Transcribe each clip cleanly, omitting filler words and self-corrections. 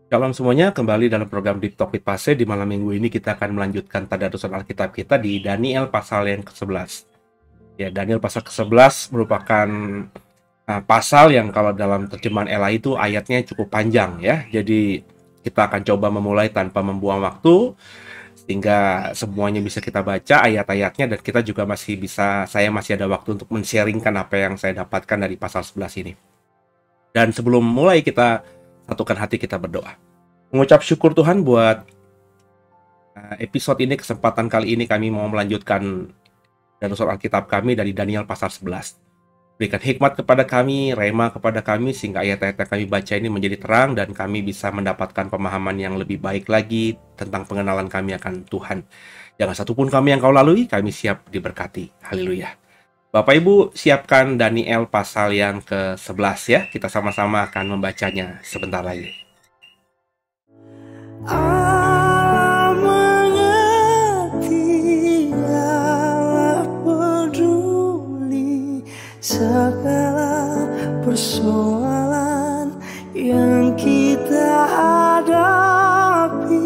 Shalom semuanya, kembali dalam program Deep Talk with Pase. Di malam minggu ini kita akan melanjutkan tadarusan Alkitab kita di Daniel pasal yang ke-11. Ya, Daniel pasal ke-11 merupakan pasal yang kalau dalam terjemahan Ella itu ayatnya cukup panjang ya. Jadi kita akan coba memulai tanpa membuang waktu sehingga semuanya bisa kita baca ayat-ayatnya, dan kita juga saya masih ada waktu untuk men-sharingkan apa yang saya dapatkan dari pasal 11 ini. Dan sebelum mulai, kita satukan hati, kita berdoa. Mengucap syukur Tuhan buat episode ini, kesempatan kali ini kami mau melanjutkan darusan Alkitab kami dari Daniel pasal 11. Berikan hikmat kepada kami, rema kepada kami, sehingga ayat-ayat yang kami baca ini menjadi terang dan kami bisa mendapatkan pemahaman yang lebih baik lagi tentang pengenalan kami akan Tuhan. Jangan satupun kami yang kau lalui, kami siap diberkati. Haleluya. Bapak Ibu, siapkan Daniel pasal yang ke-11 ya. Kita sama-sama akan membacanya sebentar lagi. Allah mengerti, Allah peduli segala persoalan yang kita hadapi.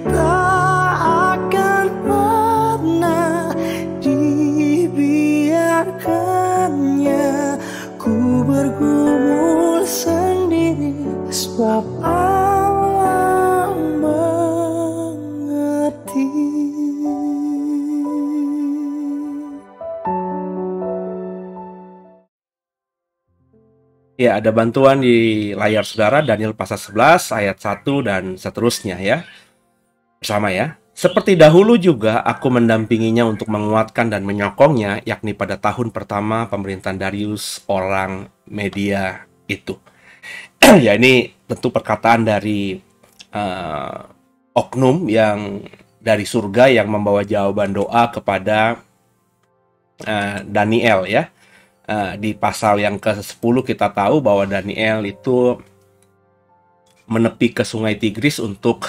Tak akan pernah dibiarkannya ku bergumul sendiri, sebab Allah mengerti. Ya, ada bantuan di layar saudara, Daniel pasal 11 ayat 1 dan seterusnya ya. Bersama ya. Seperti dahulu juga aku mendampinginya untuk menguatkan dan menyokongnya, yakni pada tahun pertama pemerintahan Darius orang Media itu. Ya, ini tentu perkataan dari oknum yang dari surga yang membawa jawaban doa kepada Daniel ya. Di pasal yang ke-10 kita tahu bahwa Daniel itu menepi ke sungai Tigris untuk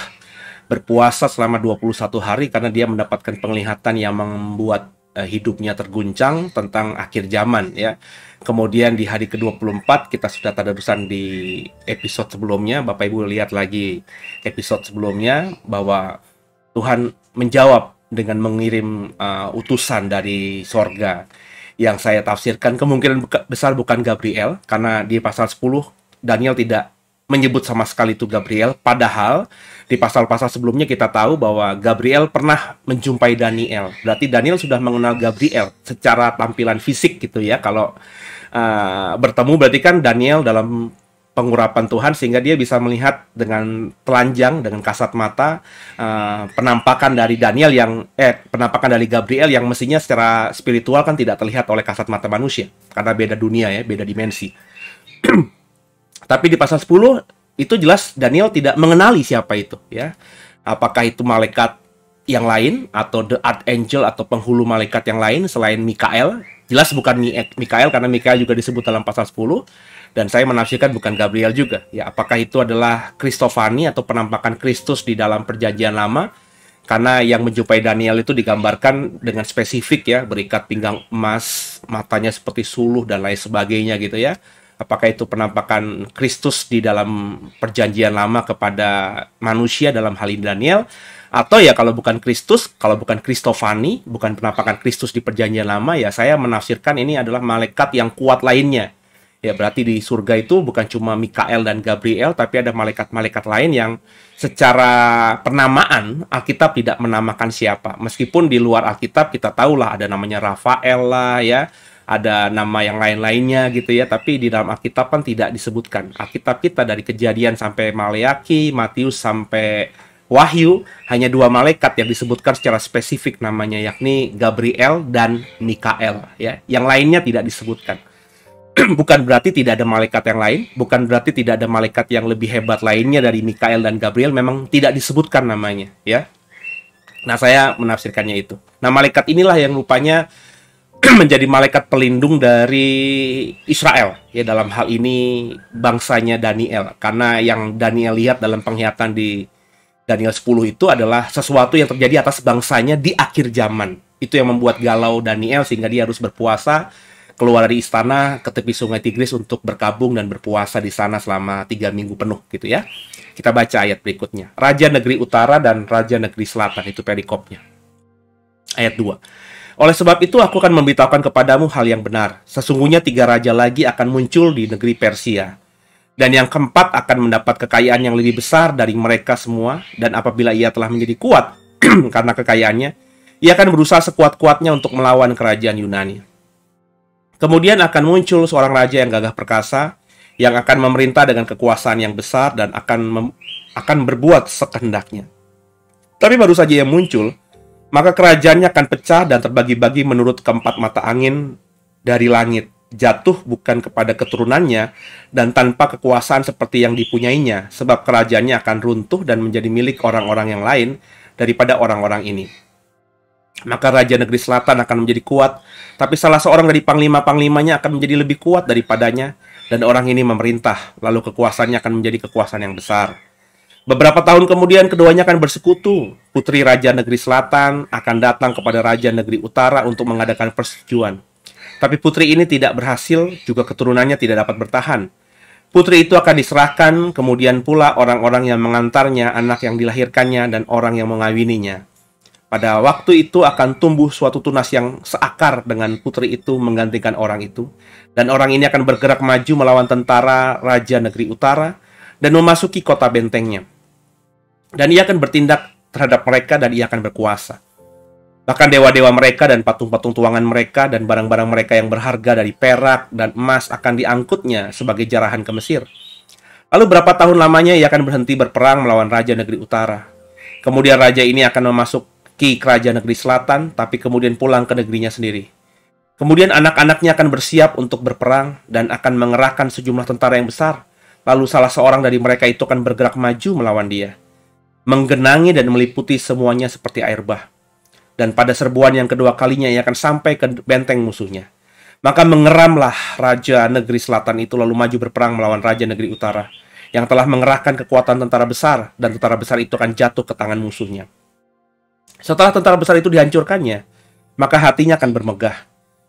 berpuasa selama 21 hari karena dia mendapatkan penglihatan yang membuat hidupnya terguncang tentang akhir zaman ya. Kemudian di hari ke-24 kita sudah tadarusan di episode sebelumnya. Bapak Ibu lihat lagi episode sebelumnya bahwa Tuhan menjawab dengan mengirim utusan dari sorga, yang saya tafsirkan kemungkinan besar bukan Gabriel, karena di pasal 10 Daniel tidak menyebut sama sekali itu Gabriel, padahal di pasal-pasal sebelumnya kita tahu bahwa Gabriel pernah menjumpai Daniel. Berarti Daniel sudah mengenal Gabriel secara tampilan fisik gitu ya. Kalau bertemu berarti kan Daniel dalam pengurapan Tuhan sehingga dia bisa melihat dengan telanjang, dengan kasat mata penampakan dari penampakan dari Gabriel yang mestinya secara spiritual kan tidak terlihat oleh kasat mata manusia karena beda dunia ya, beda dimensi. Tapi di pasal 10 itu jelas Daniel tidak mengenali siapa itu ya. Apakah itu malaikat yang lain atau the archangel atau penghulu malaikat yang lain selain Mikael? Jelas bukan Mikael karena Mikael juga disebut dalam pasal 10. Dan saya menafsirkan bukan Gabriel juga. Ya, apakah itu adalah Kristofani atau penampakan Kristus di dalam Perjanjian Lama? Karena yang menjumpai Daniel itu digambarkan dengan spesifik ya, berikat pinggang emas, matanya seperti suluh dan lain sebagainya gitu ya. Apakah itu penampakan Kristus di dalam Perjanjian Lama kepada manusia dalam hal ini Daniel? Atau ya kalau bukan Kristus, kalau bukan Kristofani, bukan penampakan Kristus di Perjanjian Lama, ya saya menafsirkan ini adalah malaikat yang kuat lainnya. Ya, berarti di surga itu bukan cuma Mikael dan Gabriel, tapi ada malaikat-malaikat lain yang secara penamaan Alkitab tidak menamakan siapa. Meskipun di luar Alkitab kita tahulah ada namanya Rafael lah ya, ada nama yang lain-lainnya gitu ya, tapi di dalam Alkitab kan tidak disebutkan. Alkitab kita dari Kejadian sampai Maleaki, Matius sampai Wahyu, hanya 2 malaikat yang disebutkan secara spesifik namanya, yakni Gabriel dan Mikael ya. Yang lainnya tidak disebutkan. Bukan berarti tidak ada malaikat yang lain, bukan berarti tidak ada malaikat yang lebih hebat lainnya dari Mikael dan Gabriel, memang tidak disebutkan namanya ya. Nah, saya menafsirkannya itu. Nah, malaikat inilah yang rupanya menjadi malaikat pelindung dari Israel ya, dalam hal ini bangsanya Daniel, karena yang Daniel lihat dalam penglihatan di Daniel 10 itu adalah sesuatu yang terjadi atas bangsanya di akhir zaman. Itu yang membuat galau Daniel sehingga dia harus berpuasa. keluar dari istana ke tepi sungai Tigris untuk berkabung dan berpuasa di sana selama 3 minggu penuh gitu ya. Kita baca ayat berikutnya. Raja negeri utara dan raja negeri selatan, itu perikopnya. Ayat 2. Oleh sebab itu aku akan memberitahukan kepadamu hal yang benar. Sesungguhnya 3 raja lagi akan muncul di negeri Persia. Dan yang keempat akan mendapat kekayaan yang lebih besar dari mereka semua. Dan apabila ia telah menjadi kuat karena kekayaannya, ia akan berusaha sekuat-kuatnya untuk melawan kerajaan Yunani. Kemudian akan muncul seorang raja yang gagah perkasa, yang akan memerintah dengan kekuasaan yang besar dan akan berbuat sekehendaknya. Tapi baru saja ia muncul, maka kerajaannya akan pecah dan terbagi-bagi menurut keempat mata angin dari langit, jatuh bukan kepada keturunannya dan tanpa kekuasaan seperti yang dipunyainya, sebab kerajaannya akan runtuh dan menjadi milik orang-orang yang lain daripada orang-orang ini. Maka raja negeri selatan akan menjadi kuat, tapi salah seorang dari panglima-panglimanya akan menjadi lebih kuat daripadanya, dan orang ini memerintah, lalu kekuasaannya akan menjadi kekuasaan yang besar. Beberapa tahun kemudian keduanya akan bersekutu. Putri raja negeri selatan akan datang kepada raja negeri utara untuk mengadakan persetujuan. Tapi putri ini tidak berhasil, juga keturunannya tidak dapat bertahan. Putri itu akan diserahkan, kemudian pula orang-orang yang mengantarnya, anak yang dilahirkannya, dan orang yang mengawininya. Pada waktu itu akan tumbuh suatu tunas yang seakar dengan putri itu menggantikan orang itu. Dan orang ini akan bergerak maju melawan tentara raja negeri utara dan memasuki kota bentengnya. Dan ia akan bertindak terhadap mereka dan ia akan berkuasa. Bahkan dewa-dewa mereka dan patung-patung tuangan mereka dan barang-barang mereka yang berharga dari perak dan emas akan diangkutnya sebagai jarahan ke Mesir. Lalu berapa tahun lamanya ia akan berhenti berperang melawan raja negeri utara. Kemudian raja ini akan memasuki kerajaan negeri selatan, tapi kemudian pulang ke negerinya sendiri. Kemudian anak-anaknya akan bersiap untuk berperang dan akan mengerahkan sejumlah tentara yang besar. Lalu salah seorang dari mereka itu akan bergerak maju melawan dia, menggenangi dan meliputi semuanya seperti air bah. Dan pada serbuan yang kedua kalinya ia akan sampai ke benteng musuhnya. Maka mengeramlah raja negeri selatan itu lalu maju berperang melawan raja negeri utara, yang telah mengerahkan kekuatan tentara besar, dan tentara besar itu akan jatuh ke tangan musuhnya. Setelah tentara besar itu dihancurkannya, maka hatinya akan bermegah.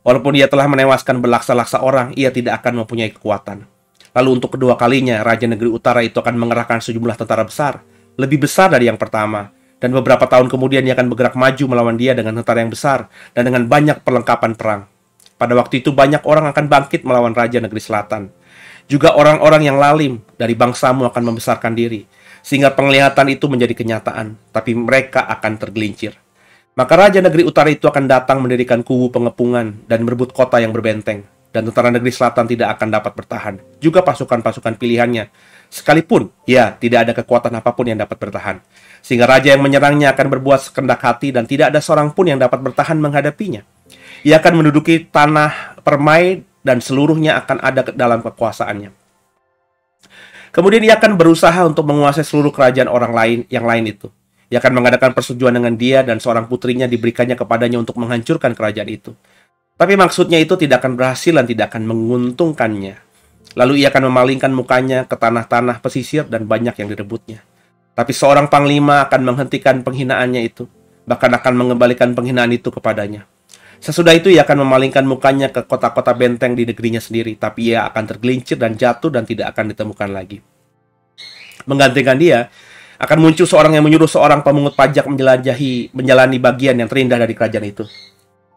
Walaupun ia telah menewaskan berlaksa-laksa orang, ia tidak akan mempunyai kekuatan. Lalu untuk kedua kalinya, raja negeri utara itu akan mengerahkan sejumlah tentara besar, lebih besar dari yang pertama. Dan beberapa tahun kemudian ia akan bergerak maju melawan dia dengan tentara yang besar dan dengan banyak perlengkapan perang. Pada waktu itu banyak orang akan bangkit melawan raja negeri selatan. Juga orang-orang yang lalim dari bangsamu akan membesarkan diri, sehingga penglihatan itu menjadi kenyataan, tapi mereka akan tergelincir. Maka raja negeri utara itu akan datang mendirikan kubu pengepungan dan merebut kota yang berbenteng, dan tentara negeri selatan tidak akan dapat bertahan. Juga pasukan-pasukan pilihannya, sekalipun ya tidak ada kekuatan apapun yang dapat bertahan. Sehingga raja yang menyerangnya akan berbuat sekendak hati dan tidak ada seorang pun yang dapat bertahan menghadapinya. Ia akan menduduki tanah permai dan seluruhnya akan ada dalam kekuasaannya. Kemudian ia akan berusaha untuk menguasai seluruh kerajaan orang lain yang lain itu. Ia akan mengadakan persetujuan dengan dia dan seorang putrinya diberikannya kepadanya untuk menghancurkan kerajaan itu. Tapi maksudnya itu tidak akan berhasil dan tidak akan menguntungkannya. Lalu ia akan memalingkan mukanya ke tanah-tanah pesisir dan banyak yang direbutnya. Tapi seorang panglima akan menghentikan penghinaannya itu, bahkan akan mengembalikan penghinaan itu kepadanya. Sesudah itu ia akan memalingkan mukanya ke kota-kota benteng di negerinya sendiri, tapi ia akan tergelincir dan jatuh dan tidak akan ditemukan lagi. Menggantikan dia, akan muncul seorang yang menyuruh seorang pemungut pajak menjalani bagian yang terindah dari kerajaan itu.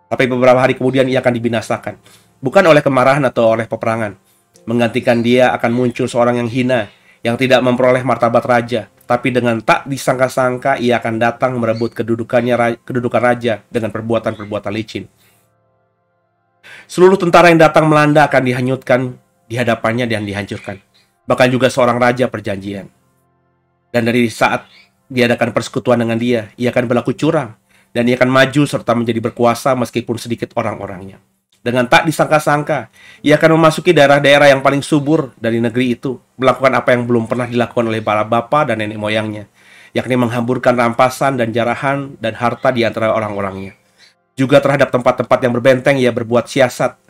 Tapi beberapa hari kemudian ia akan dibinasakan, bukan oleh kemarahan atau oleh peperangan. Menggantikan dia akan muncul seorang yang hina, yang tidak memperoleh martabat raja, tapi dengan tak disangka-sangka ia akan datang merebut kedudukan raja dengan perbuatan-perbuatan licin. Seluruh tentara yang datang melanda akan dihanyutkan di hadapannya dan dihancurkan. Bahkan juga seorang raja perjanjian. Dan dari saat diadakan persekutuan dengan dia, ia akan berlaku curang, dan ia akan maju serta menjadi berkuasa meskipun sedikit orang-orangnya. Dengan tak disangka-sangka, ia akan memasuki daerah-daerah yang paling subur dari negeri itu, melakukan apa yang belum pernah dilakukan oleh para bapa dan nenek moyangnya, yakni menghamburkan rampasan dan jarahan dan harta di antara orang-orangnya. Juga terhadap tempat-tempat yang berbenteng ia berbuat siasat,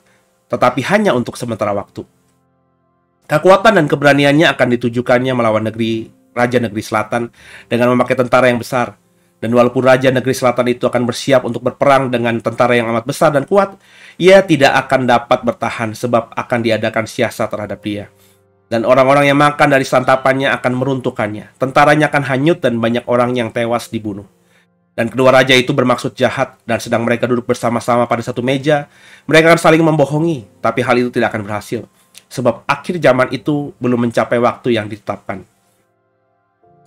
tetapi hanya untuk sementara waktu. Kekuatan dan keberaniannya akan ditujukannya melawan raja negeri selatan dengan memakai tentara yang besar, Dan walaupun Raja Negeri Selatan itu akan bersiap untuk berperang dengan tentara yang amat besar dan kuat, ia tidak akan dapat bertahan sebab akan diadakan siasat terhadap dia. Dan orang-orang yang makan dari santapannya akan meruntuhkannya. Tentaranya akan hanyut dan banyak orang yang tewas dibunuh. Dan kedua raja itu bermaksud jahat, dan sedang mereka duduk bersama-sama pada satu meja, mereka akan saling membohongi, tapi hal itu tidak akan berhasil. Sebab akhir zaman itu belum mencapai waktu yang ditetapkan.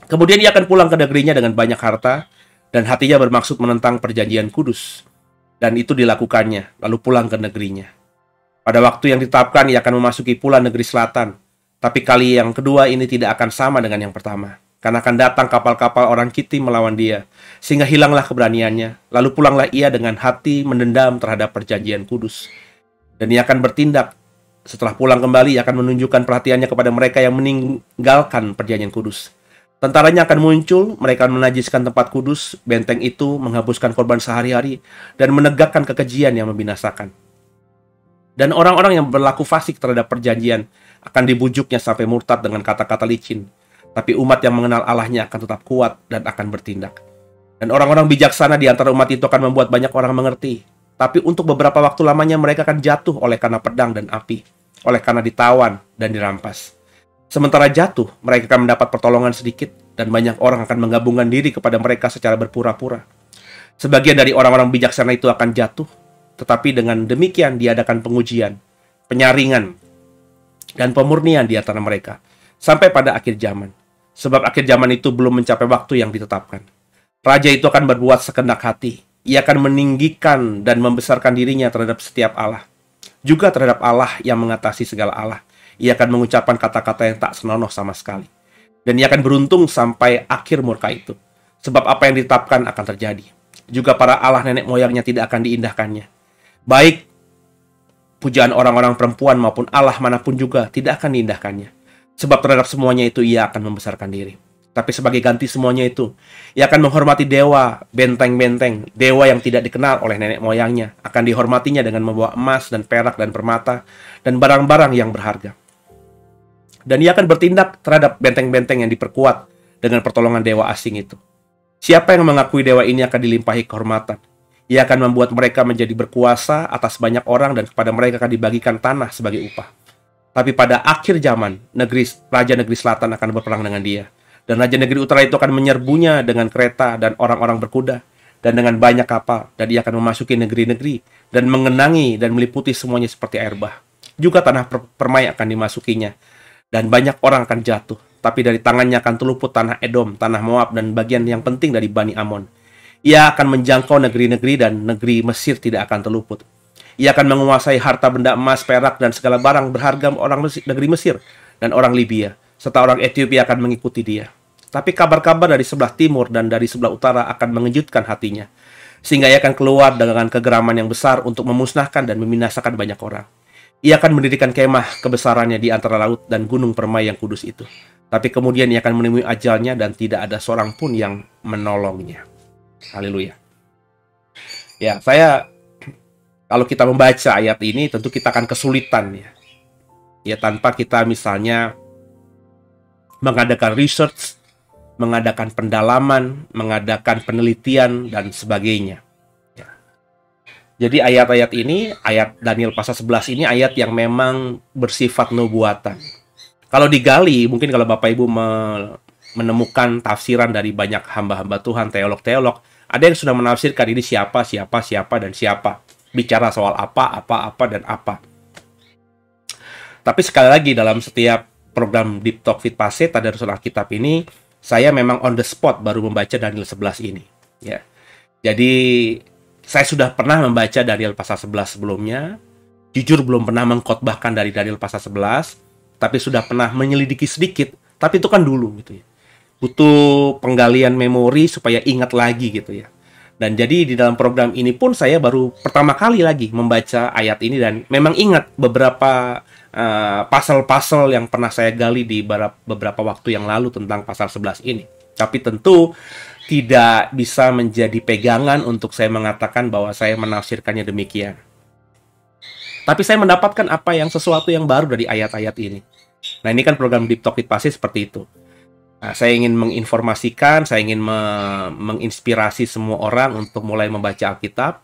Kemudian ia akan pulang ke negerinya dengan banyak harta, dan hatinya bermaksud menentang perjanjian kudus. Dan itu dilakukannya, lalu pulang ke negerinya. Pada waktu yang ditetapkan, ia akan memasuki pula negeri selatan. Tapi kali yang kedua ini tidak akan sama dengan yang pertama. Karena akan datang kapal-kapal orang Kitim melawan dia, sehingga hilanglah keberaniannya. Lalu pulanglah ia dengan hati mendendam terhadap perjanjian kudus. Dan ia akan bertindak. Setelah pulang kembali, ia akan menunjukkan perhatiannya kepada mereka yang meninggalkan perjanjian kudus. Tentaranya akan muncul, mereka akan menajiskan tempat kudus, benteng itu menghapuskan korban sehari-hari, dan menegakkan kekejian yang membinasakan. Dan orang-orang yang berlaku fasik terhadap perjanjian akan dibujuknya sampai murtad dengan kata-kata licin. Tapi umat yang mengenal Allahnya akan tetap kuat dan akan bertindak. Dan orang-orang bijaksana di antara umat itu akan membuat banyak orang mengerti. Tapi untuk beberapa waktu lamanya mereka akan jatuh oleh karena pedang dan api, oleh karena ditawan dan dirampas. Sementara jatuh, mereka akan mendapat pertolongan sedikit, dan banyak orang akan menggabungkan diri kepada mereka secara berpura-pura. Sebagian dari orang-orang bijaksana itu akan jatuh, tetapi dengan demikian diadakan pengujian, penyaringan, dan pemurnian di antara mereka, sampai pada akhir zaman. Sebab akhir zaman itu belum mencapai waktu yang ditetapkan. Raja itu akan berbuat sekendak hati. Ia akan meninggikan dan membesarkan dirinya terhadap setiap Allah, juga terhadap Allah yang mengatasi segala Allah. Ia akan mengucapkan kata-kata yang tak senonoh sama sekali. Dan ia akan beruntung sampai akhir murka itu. Sebab apa yang ditetapkan akan terjadi. Juga para Allah nenek moyangnya tidak akan diindahkannya. Baik pujaan orang-orang perempuan maupun Allah manapun juga tidak akan diindahkannya. Sebab terhadap semuanya itu ia akan membesarkan diri. Tapi sebagai ganti semuanya itu, ia akan menghormati dewa, benteng-benteng, dewa yang tidak dikenal oleh nenek moyangnya. Akan dihormatinya dengan membawa emas dan perak dan permata, dan barang-barang yang berharga. Dan ia akan bertindak terhadap benteng-benteng yang diperkuat dengan pertolongan dewa asing itu. Siapa yang mengakui dewa ini akan dilimpahi kehormatan. Ia akan membuat mereka menjadi berkuasa atas banyak orang, dan kepada mereka akan dibagikan tanah sebagai upah. Tapi pada akhir zaman, Raja Negeri Selatan akan berperang dengan dia. Dan Raja Negeri Utara itu akan menyerbunya dengan kereta dan orang-orang berkuda, dan dengan banyak kapal. Dan ia akan memasuki negeri-negeri, dan mengenangi dan meliputi semuanya seperti air bah. Juga tanah permai akan dimasukinya. Dan banyak orang akan jatuh, tapi dari tangannya akan terluput tanah Edom, tanah Moab, dan bagian yang penting dari Bani Amon. Ia akan menjangkau negeri-negeri, dan negeri Mesir tidak akan terluput. Ia akan menguasai harta benda emas, perak, dan segala barang berharga orang negeri Mesir dan orang Libya, serta orang Ethiopia akan mengikuti dia. Tapi kabar-kabar dari sebelah timur dan dari sebelah utara akan mengejutkan hatinya, sehingga ia akan keluar dengan kegeraman yang besar untuk memusnahkan dan membinasakan banyak orang. Ia akan mendirikan kemah kebesarannya di antara laut dan gunung permai yang kudus itu. Tapi kemudian ia akan menemui ajalnya, dan tidak ada seorang pun yang menolongnya. Haleluya. Ya, kalau kita membaca ayat ini, tentu kita akan kesulitan ya. Ya, tanpa kita misalnya mengadakan research, mengadakan pendalaman, mengadakan penelitian, dan sebagainya. Jadi ayat-ayat ini, ayat Daniel pasal 11 ini ayat yang memang bersifat nubuatan. Kalau digali, mungkin kalau Bapak Ibu menemukan tafsiran dari banyak hamba-hamba Tuhan, teolog-teolog, ada yang sudah menafsirkan ini siapa, dan siapa. Bicara soal apa, dan apa. Tapi sekali lagi, dalam setiap program Deep Talk with Pastor Tadarus Alkitab ini, saya memang on the spot baru membaca Daniel 11 ini. Ya. Jadi saya sudah pernah membaca Daniel pasal 11 sebelumnya. Jujur belum pernah mengkhotbahkan dari Daniel pasal 11, tapi sudah pernah menyelidiki sedikit. Tapi itu kan dulu gitu ya. Butuh penggalian memori supaya ingat lagi gitu ya. Dan jadi di dalam program ini pun saya baru pertama kali lagi membaca ayat ini, dan memang ingat beberapa pasal-pasal yang pernah saya gali di beberapa waktu yang lalu tentang pasal 11 ini. Tapi tentu tidak bisa menjadi pegangan untuk saya mengatakan bahwa saya menafsirkannya demikian. Tapi saya mendapatkan sesuatu yang baru dari ayat-ayat ini. Nah, ini kan program Deep Talk with Pastor seperti itu. Nah, saya ingin menginformasikan, saya ingin menginspirasi semua orang untuk mulai membaca Alkitab.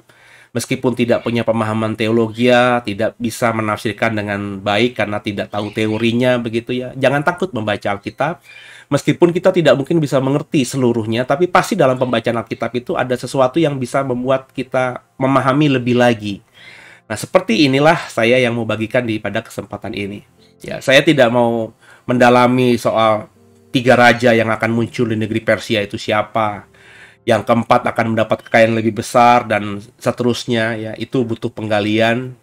Meskipun tidak punya pemahaman teologi, tidak bisa menafsirkan dengan baik karena tidak tahu teorinya begitu ya. Jangan takut membaca Alkitab. Meskipun kita tidak mungkin bisa mengerti seluruhnya, tapi pasti dalam pembacaan Alkitab itu ada sesuatu yang bisa membuat kita memahami lebih lagi. Nah, seperti inilah saya yang mau bagikan pada kesempatan ini. Ya, saya tidak mau mendalami soal 3 raja yang akan muncul di negeri Persia itu siapa. Yang keempat akan mendapat kekayaan lebih besar dan seterusnya ya, itu butuh penggalian.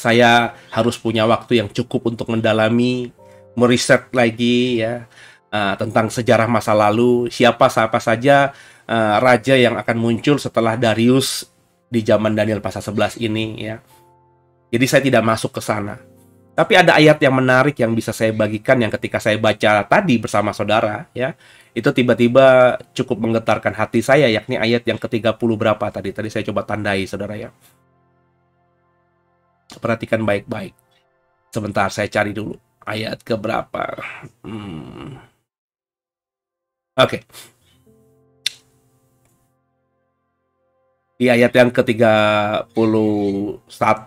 Saya harus punya waktu yang cukup untuk mendalami, meriset lagi ya tentang sejarah masa lalu, siapa saja raja yang akan muncul setelah Darius di zaman Daniel pasal 11 ini ya. Jadi saya tidak masuk ke sana. Tapi ada ayat yang menarik yang bisa saya bagikan yang ketika saya baca tadi bersama saudara ya, itu tiba-tiba cukup menggetarkan hati saya, yakni ayat yang ke-30 berapa tadi. Tadi saya coba tandai saudara ya. Perhatikan baik-baik. Sebentar saya cari dulu ayat ke berapa. Oke. Di ayat yang ke-31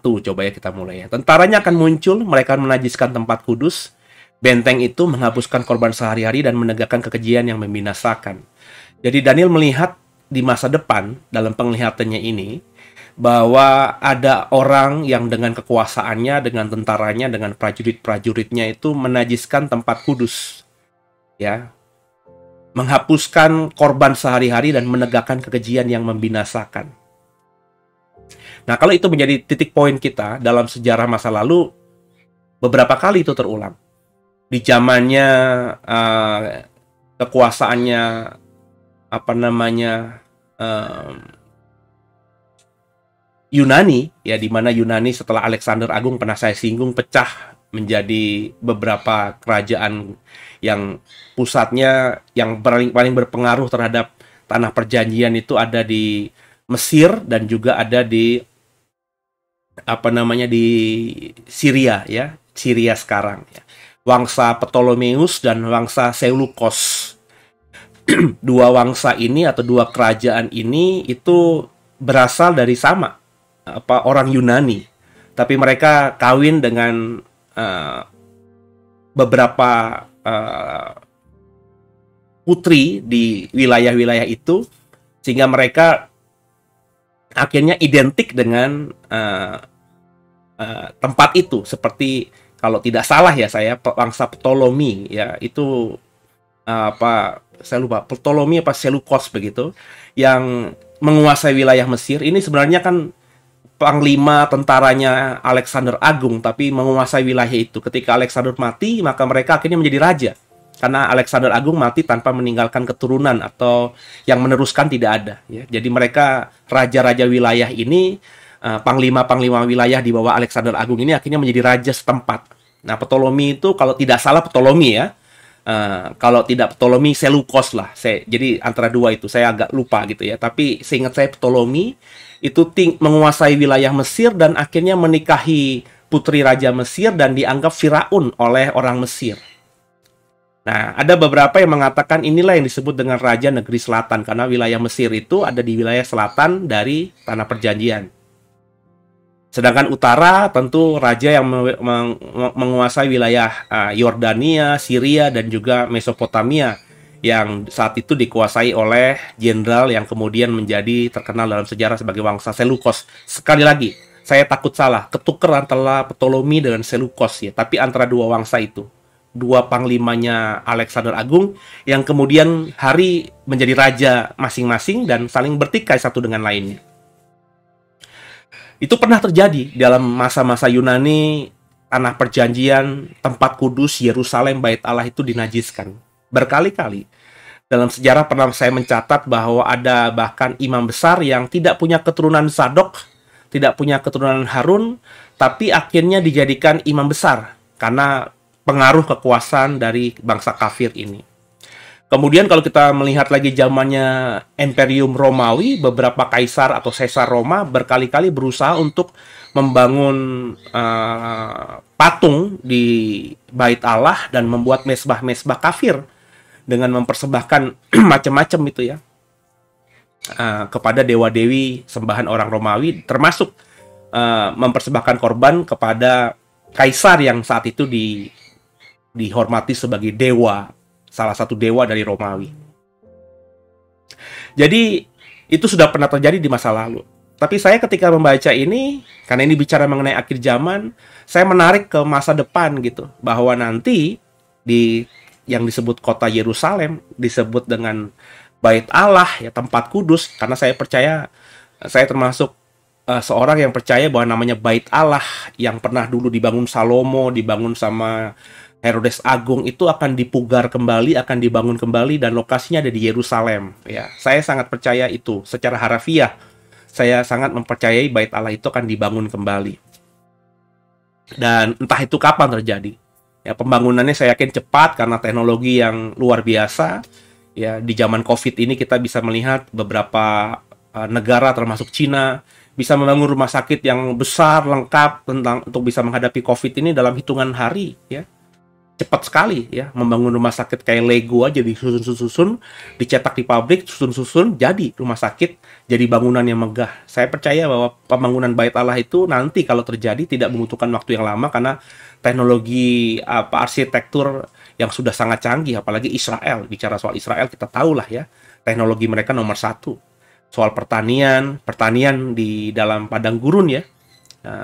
coba ya kita mulai ya. Tentaranya akan muncul, mereka menajiskan tempat kudus. Benteng itu menghapuskan korban sehari-hari dan menegakkan kekejian yang membinasakan. Jadi Daniel melihat di masa depan dalam penglihatannya ini bahwa ada orang yang dengan kekuasaannya, dengan tentaranya, dengan prajurit-prajuritnya itu menajiskan tempat kudus. Ya. Menghapuskan korban sehari-hari dan menegakkan kekejian yang membinasakan. Nah, kalau itu menjadi titik poin kita dalam sejarah masa lalu, beberapa kali itu terulang. Di zamannya kekuasaannya Yunani, ya, di mana Yunani setelah Alexander Agung pernah saya singgung pecah menjadi beberapa kerajaan yang pusatnya yang paling berpengaruh terhadap tanah perjanjian itu ada di Mesir dan juga ada di di Syria ya, Syria sekarang ya. Wangsa Ptolemeus dan wangsa Selukos. Dua wangsa ini atau dua kerajaan ini itu berasal dari sama orang Yunani, tapi mereka kawin dengan beberapa putri di wilayah-wilayah itu, sehingga mereka akhirnya identik dengan tempat itu. Seperti kalau tidak salah ya saya, bangsa Ptolemy ya, itu saya lupa, Ptolemy apa Selukos begitu, yang menguasai wilayah Mesir. Ini sebenarnya kan panglima tentaranya Alexander Agung, tapi menguasai wilayah itu. Ketika Alexander mati, maka mereka akhirnya menjadi raja. Karena Alexander Agung mati tanpa meninggalkan keturunan atau yang meneruskan tidak ada. Ya. Jadi mereka raja-raja wilayah ini, panglima-panglima wilayah di bawah Alexander Agung ini akhirnya menjadi raja setempat. Nah, Ptolemy itu kalau tidak salah Ptolemy ya. Kalau tidak Ptolemy, Selukos lah. Jadi antara dua itu saya agak lupa gitu ya. Tapi seingat saya Ptolemy itu menguasai wilayah Mesir dan akhirnya menikahi putri raja Mesir dan dianggap Firaun oleh orang Mesir. Nah, ada beberapa yang mengatakan inilah yang disebut dengan Raja Negeri Selatan, karena wilayah Mesir itu ada di wilayah selatan dari Tanah Perjanjian. Sedangkan utara tentu raja yang menguasai wilayah Yordania, Syria, dan juga Mesopotamia, yang saat itu dikuasai oleh jenderal yang kemudian menjadi terkenal dalam sejarah sebagai wangsa Selukos. Sekali lagi, saya takut salah, ketukar antara Ptolemy dengan Selukos ya, tapi antara dua wangsa itu. Dua panglimanya Alexander Agung yang kemudian hari menjadi raja masing-masing dan saling bertikai satu dengan lainnya. Itu pernah terjadi dalam masa-masa Yunani, tanah perjanjian, tempat kudus, Yerusalem, Bait Allah itu dinajiskan. Berkali-kali. Dalam sejarah pernah saya mencatat bahwa ada bahkan imam besar yang tidak punya keturunan Sadok, tidak punya keturunan Harun, tapi akhirnya dijadikan imam besar karena pengaruh kekuasaan dari bangsa kafir ini. Kemudian kalau kita melihat lagi zamannya Imperium Romawi, beberapa kaisar atau Caesar Roma berkali-kali berusaha untuk membangun patung di Bait Allah dan membuat mesbah-mesbah kafir. dengan mempersembahkan macam-macam itu ya, kepada dewa-dewi sembahan orang Romawi, termasuk mempersembahkan korban kepada kaisar yang saat itu dihormati sebagai dewa, salah satu dewa dari Romawi. Jadi itu sudah pernah terjadi di masa lalu. Tapi saya ketika membaca ini, karena ini bicara mengenai akhir zaman, saya menarik ke masa depan gitu, bahwa nanti di yang disebut kota Yerusalem disebut dengan Bait Allah, ya, tempat kudus, karena saya percaya, saya termasuk seorang yang percaya bahwa namanya Bait Allah yang pernah dulu dibangun Salomo, dibangun sama Herodes Agung, itu akan dipugar kembali, akan dibangun kembali, dan lokasinya ada di Yerusalem. Ya, saya sangat percaya itu secara harafiah. Saya sangat mempercayai Bait Allah itu akan dibangun kembali. Dan entah itu kapan terjadi. Ya, pembangunannya saya yakin cepat karena teknologi yang luar biasa. Ya, di zaman COVID ini kita bisa melihat beberapa negara termasuk Cina bisa membangun rumah sakit yang besar, lengkap untuk bisa menghadapi COVID ini dalam hitungan hari, ya. Cepat sekali ya, membangun rumah sakit kayak Lego aja, disusun-susun, dicetak di pabrik, susun-susun, jadi rumah sakit, jadi bangunan yang megah. Saya percaya bahwa pembangunan Bait Allah itu nanti kalau terjadi tidak membutuhkan waktu yang lama, karena teknologi arsitektur yang sudah sangat canggih, apalagi Israel. Bicara soal Israel, kita tahulah ya, teknologi mereka nomor satu. Soal pertanian di dalam padang gurun ya,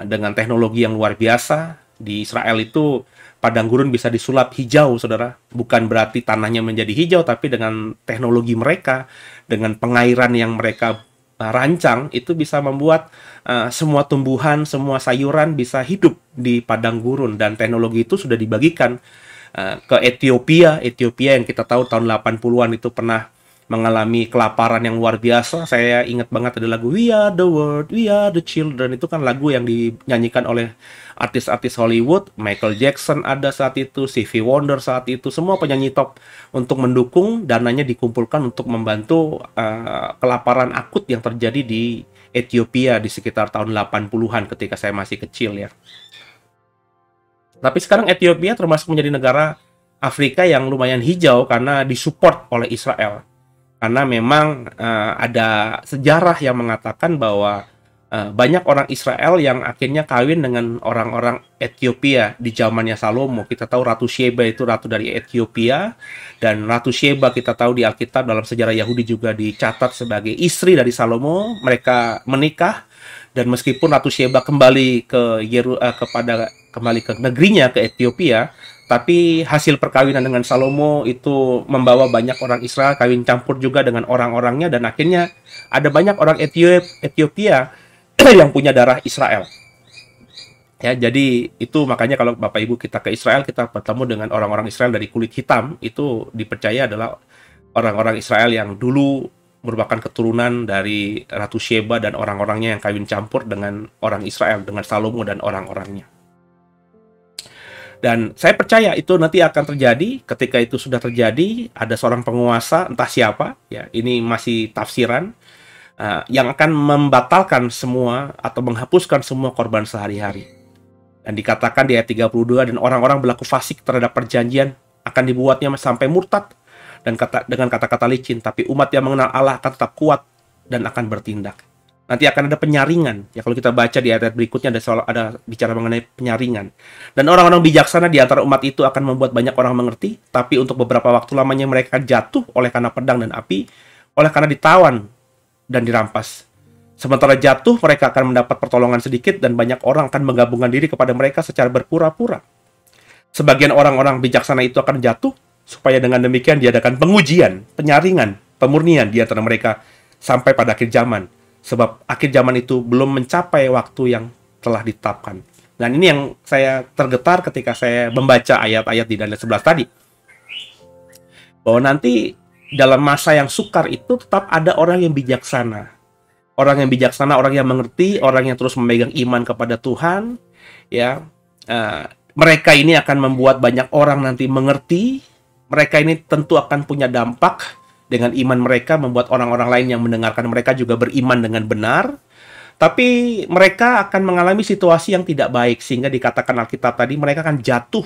dengan teknologi yang luar biasa. Di Israel itu padang gurun bisa disulap hijau, saudara. Bukan berarti tanahnya menjadi hijau, tapi dengan teknologi mereka, dengan pengairan yang mereka rancang, itu bisa membuat semua tumbuhan, semua sayuran bisa hidup di padang gurun. Dan teknologi itu sudah dibagikan ke Ethiopia yang kita tahu tahun 80-an itu pernah mengalami kelaparan yang luar biasa. Saya ingat banget ada lagu We Are the World, We Are the Children. Itu kan lagu yang dinyanyikan oleh artis-artis Hollywood. Michael Jackson ada saat itu, Stevie Wonder saat itu. Semua penyanyi top untuk mendukung, dananya dikumpulkan untuk membantu kelaparan akut yang terjadi di Ethiopia di sekitar tahun 80-an ketika saya masih kecil ya. Tapi sekarang Ethiopia termasuk menjadi negara Afrika yang lumayan hijau karena disupport oleh Israel. Karena memang ada sejarah yang mengatakan bahwa banyak orang Israel yang akhirnya kawin dengan orang-orang Ethiopia di zamannya Salomo. Kita tahu Ratu Sheba itu ratu dari Ethiopia, dan Ratu Sheba kita tahu di Alkitab dalam sejarah Yahudi juga dicatat sebagai istri dari Salomo. Mereka menikah, dan meskipun Ratu Sheba kembali ke negerinya, ke Ethiopia, tapi hasil perkawinan dengan Salomo itu membawa banyak orang Israel kawin campur juga dengan orang-orangnya, dan akhirnya ada banyak orang Ethiopia yang punya darah Israel. Ya, jadi itu makanya kalau Bapak Ibu kita ke Israel, kita bertemu dengan orang-orang Israel dari kulit hitam, itu dipercaya adalah orang-orang Israel yang dulu merupakan keturunan dari Ratu Sheba dan orang-orangnya yang kawin campur dengan orang Israel, dengan Salomo dan orang-orangnya. Dan saya percaya itu nanti akan terjadi. Ketika itu sudah terjadi, ada seorang penguasa, entah siapa, ya, ini masih tafsiran, yang akan membatalkan semua atau menghapuskan semua korban sehari-hari. Dan dikatakan di ayat 32, dan orang-orang berlaku fasik terhadap perjanjian akan dibuatnya sampai murtad dan dengan kata-kata licin, tapi umat yang mengenal Allah akan tetap kuat dan akan bertindak. Nanti akan ada penyaringan. Ya, kalau kita baca di ayat berikutnya ada bicara mengenai penyaringan. Dan orang-orang bijaksana di antara umat itu akan membuat banyak orang mengerti, tapi untuk beberapa waktu lamanya mereka jatuh oleh karena pedang dan api, oleh karena ditawan dan dirampas. Sementara jatuh, mereka akan mendapat pertolongan sedikit, dan banyak orang akan menggabungkan diri kepada mereka secara berpura-pura. Sebagian orang-orang bijaksana itu akan jatuh, supaya dengan demikian diadakan pengujian, penyaringan, pemurnian di antara mereka sampai pada akhir zaman. Sebab akhir zaman itu belum mencapai waktu yang telah ditetapkan. Dan ini yang saya tergetar ketika saya membaca ayat-ayat di Daniel 11 tadi. Bahwa nanti dalam masa yang sukar itu tetap ada orang yang bijaksana. Orang yang bijaksana, orang yang mengerti, orang yang terus memegang iman kepada Tuhan. Ya, mereka ini akan membuat banyak orang nanti mengerti. Mereka ini tentu akan punya dampak. Dengan iman mereka membuat orang-orang lain yang mendengarkan mereka juga beriman dengan benar. Tapi mereka akan mengalami situasi yang tidak baik, sehingga dikatakan Alkitab tadi mereka akan jatuh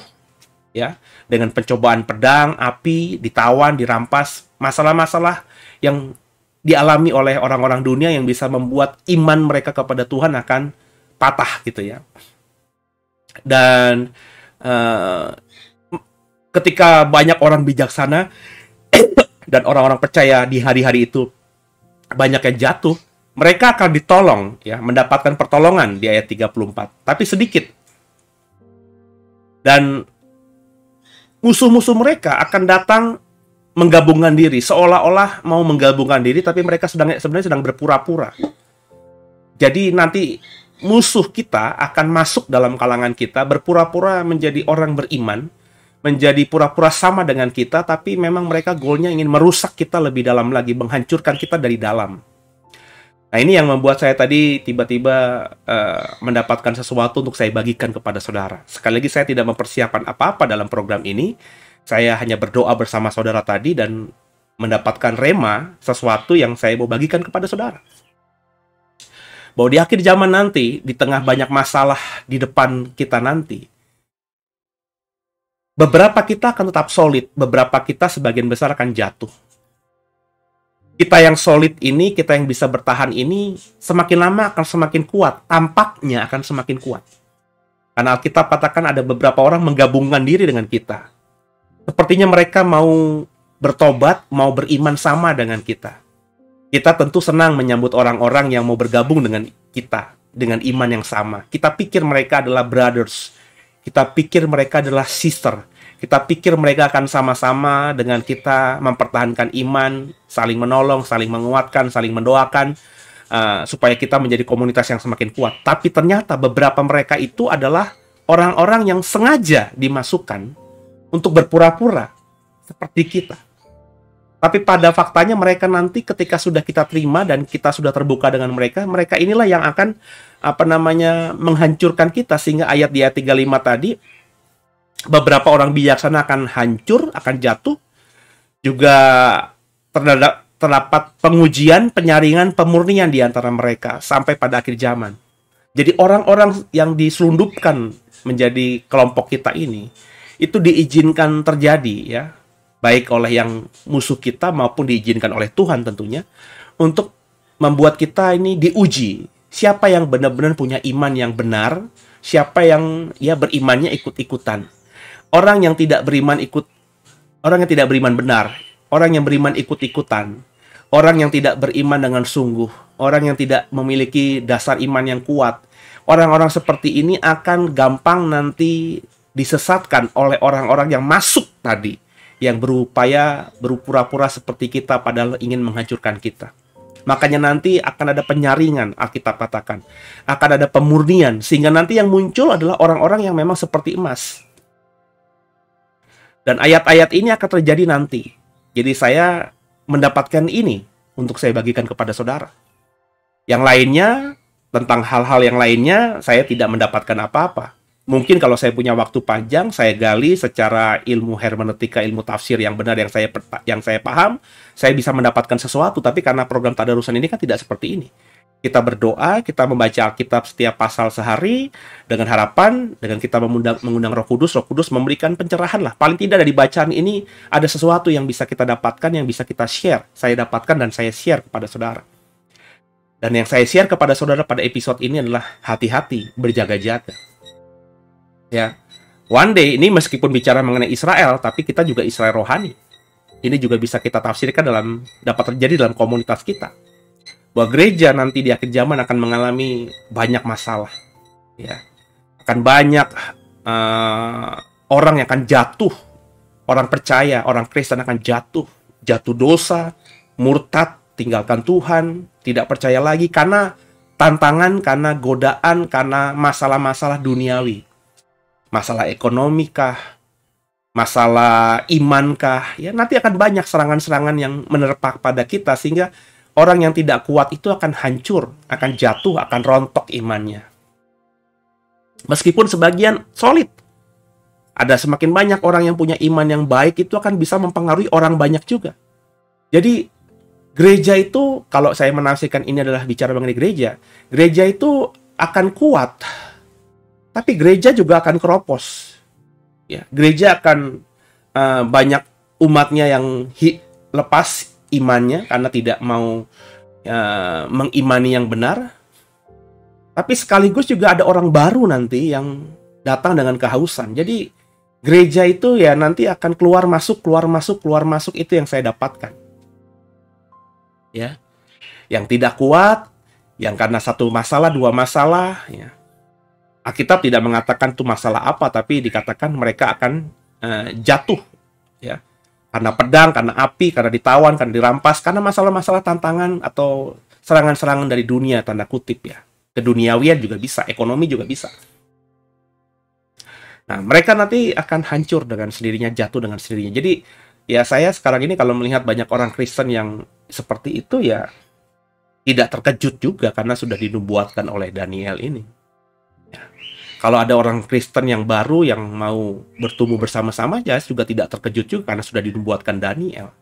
ya, dengan pencobaan pedang, api, ditawan, dirampas, masalah-masalah yang dialami oleh orang-orang dunia yang bisa membuat iman mereka kepada Tuhan akan patah gitu ya. Dan ketika banyak orang bijaksana dan orang-orang percaya di hari-hari itu banyak yang jatuh, mereka akan ditolong ya, mendapatkan pertolongan di ayat 34. Tapi sedikit. Dan musuh-musuh mereka akan datang menggabungkan diri, seolah-olah mau menggabungkan diri, tapi mereka sebenarnya sedang berpura-pura. Jadi nanti musuh kita akan masuk dalam kalangan kita, berpura-pura menjadi orang beriman, menjadi pura-pura sama dengan kita, tapi memang mereka goalnya ingin merusak kita lebih dalam lagi, menghancurkan kita dari dalam. Nah, ini yang membuat saya tadi tiba-tiba mendapatkan sesuatu untuk saya bagikan kepada saudara. Sekali lagi saya tidak mempersiapkan apa-apa dalam program ini. Saya hanya berdoa bersama saudara tadi dan mendapatkan rema, sesuatu yang saya mau bagikan kepada saudara. Bahwa di akhir zaman nanti, di tengah banyak masalah di depan kita nanti, beberapa kita akan tetap solid, beberapa kita sebagian besar akan jatuh. Kita yang solid ini, kita yang bisa bertahan ini, semakin lama akan semakin kuat. Tampaknya akan semakin kuat. Karena Alkitab katakan ada beberapa orang menggabungkan diri dengan kita. Sepertinya mereka mau bertobat, mau beriman sama dengan kita. Kita tentu senang menyambut orang-orang yang mau bergabung dengan kita, dengan iman yang sama. Kita pikir mereka adalah brothers. Kita pikir mereka adalah sister. Kita pikir mereka akan sama-sama dengan kita mempertahankan iman, saling menolong, saling menguatkan, saling mendoakan, supaya kita menjadi komunitas yang semakin kuat. Tapi ternyata beberapa mereka itu adalah orang-orang yang sengaja dimasukkan untuk berpura-pura seperti kita. Tapi pada faktanya mereka nanti ketika sudah kita terima dan kita sudah terbuka dengan mereka, mereka inilah yang akan menghancurkan kita. Sehingga ayat di ayat 35 tadi, beberapa orang bijaksana akan hancur, akan jatuh. Juga terdapat pengujian, penyaringan, pemurnian di antara mereka sampai pada akhir zaman. Jadi orang-orang yang diselundupkan menjadi kelompok kita ini, itu diizinkan terjadi ya, baik oleh yang musuh kita maupun diizinkan oleh Tuhan tentunya, untuk membuat kita ini diuji. Siapa yang benar-benar punya iman yang benar, siapa yang ya berimannya ikut-ikutan. Orang yang tidak beriman benar, orang yang beriman ikut-ikutan, orang yang tidak beriman dengan sungguh, orang yang tidak memiliki dasar iman yang kuat. Orang-orang seperti ini akan gampang nanti disesatkan oleh orang-orang yang masuk tadi, yang berupaya berpura-pura seperti kita padahal ingin menghancurkan kita. Makanya nanti akan ada penyaringan, Alkitab katakan. Akan ada pemurnian, sehingga nanti yang muncul adalah orang-orang yang memang seperti emas. Dan ayat-ayat ini akan terjadi nanti. Jadi saya mendapatkan ini untuk saya bagikan kepada saudara. Yang lainnya, tentang hal-hal yang lainnya, saya tidak mendapatkan apa-apa. Mungkin kalau saya punya waktu panjang, saya gali secara ilmu hermeneutika, ilmu tafsir yang benar yang saya paham, saya bisa mendapatkan sesuatu. Tapi karena program tadarusan ini kan tidak seperti ini. Kita berdoa, kita membaca Alkitab setiap pasal sehari dengan harapan, dengan kita mengundang Roh Kudus memberikan pencerahan lah. Paling tidak dari bacaan ini ada sesuatu yang bisa kita dapatkan, yang bisa kita share. Saya dapatkan dan saya share kepada saudara. Dan yang saya share kepada saudara pada episode ini adalah hati-hati, berjaga-jaga. Ya, one day ini meskipun bicara mengenai Israel, tapi kita juga Israel rohani. Ini juga bisa kita tafsirkan dapat terjadi dalam komunitas kita. Bahwa gereja nanti di akhir zaman akan mengalami banyak masalah, ya, akan banyak orang yang akan jatuh, orang percaya, orang Kristen akan jatuh dosa, murtad, tinggalkan Tuhan, tidak percaya lagi karena tantangan, karena godaan, karena masalah-masalah duniawi, masalah ekonomi kah, masalah iman kah, ya nanti akan banyak serangan-serangan yang menerpa pada kita sehingga orang yang tidak kuat itu akan hancur, akan jatuh, akan rontok imannya. Meskipun sebagian solid. Ada semakin banyak orang yang punya iman yang baik itu akan bisa mempengaruhi orang banyak juga. Jadi gereja itu, kalau saya menafsirkan ini adalah bicara mengenai gereja itu akan kuat. Tapi gereja juga akan keropos. Ya, gereja akan banyak umatnya yang lepas imannya karena tidak mau mengimani yang benar. Tapi sekaligus juga ada orang baru nanti yang datang dengan kehausan. Jadi gereja itu ya nanti akan keluar masuk, keluar masuk, keluar masuk, itu yang saya dapatkan. Ya. Yang tidak kuat, yang karena satu masalah, dua masalah, ya. Alkitab tidak mengatakan itu masalah apa, tapi dikatakan mereka akan jatuh, ya. Karena pedang, karena api, karena ditawan, karena dirampas, karena masalah-masalah tantangan atau serangan-serangan dari dunia, tanda kutip ya. Keduniawian juga bisa, ekonomi juga bisa. Nah, mereka nanti akan hancur dengan sendirinya, jatuh dengan sendirinya. Jadi, ya saya sekarang ini kalau melihat banyak orang Kristen yang seperti itu, ya tidak terkejut juga karena sudah dinubuatkan oleh Daniel ini. Ya. Kalau ada orang Kristen yang baru yang mau bertumbuh bersama-sama, ya juga tidak terkejut juga karena sudah dinubuatkan Daniel.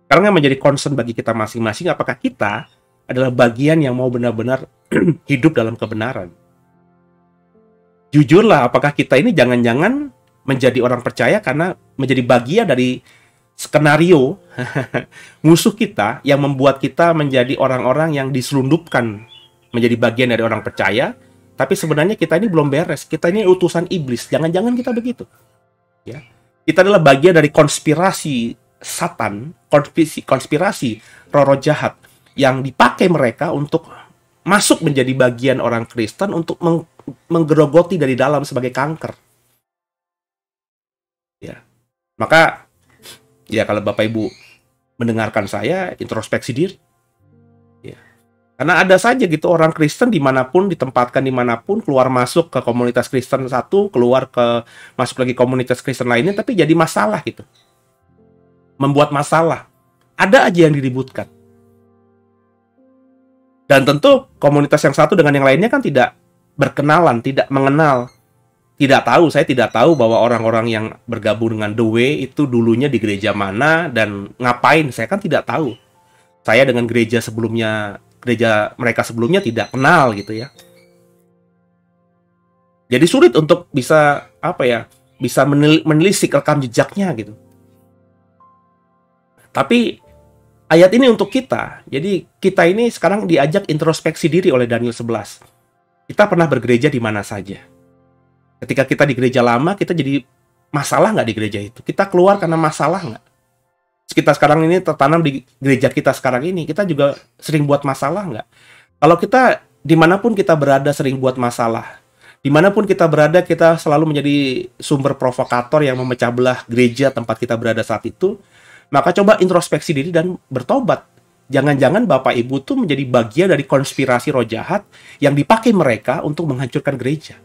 Karena menjadi concern bagi kita masing-masing, apakah kita adalah bagian yang mau benar-benar hidup dalam kebenaran. Jujurlah, apakah kita ini jangan-jangan menjadi orang percaya karena menjadi bagian dari skenario musuh kita yang membuat kita menjadi orang-orang yang diselundupkan menjadi bagian dari orang percaya, tapi sebenarnya kita ini belum beres, kita ini utusan iblis. Jangan-jangan kita begitu. Ya. Kita adalah bagian dari konspirasi Satan, konspirasi roh-roh jahat yang dipakai mereka untuk masuk menjadi bagian orang Kristen untuk menggerogoti dari dalam sebagai kanker. Ya. Maka ya kalau Bapak Ibu mendengarkan saya, introspeksi diri. Ya. Karena ada saja gitu orang Kristen dimanapun, ditempatkan dimanapun, keluar masuk ke komunitas Kristen satu, keluar ke masuk lagi komunitas Kristen lainnya, tapi jadi masalah gitu. Membuat masalah. Ada aja yang diributkan. Dan tentu komunitas yang satu dengan yang lainnya kan tidak berkenalan, tidak mengenal. Saya tidak tahu bahwa orang-orang yang bergabung dengan The Way itu dulunya di gereja mana dan ngapain. Saya kan tidak tahu. Saya dengan gereja mereka sebelumnya tidak kenal gitu ya. Jadi sulit untuk bisa bisa menelisik rekam jejaknya gitu. Tapi ayat ini untuk kita. Jadi kita ini sekarang diajak introspeksi diri oleh Daniel 11. Kita pernah bergereja di mana saja. Ketika kita di gereja lama, kita jadi masalah nggak di gereja itu? Kita keluar karena masalah nggak? Kita sekarang ini tertanam di gereja kita sekarang ini, kita juga sering buat masalah nggak? Kalau kita dimanapun kita berada sering buat masalah, dimanapun kita berada kita selalu menjadi sumber provokator yang memecah belah gereja tempat kita berada saat itu, maka coba introspeksi diri dan bertobat. Jangan-jangan Bapak Ibu tuh menjadi bagian dari konspirasi roh jahat yang dipakai mereka untuk menghancurkan gereja.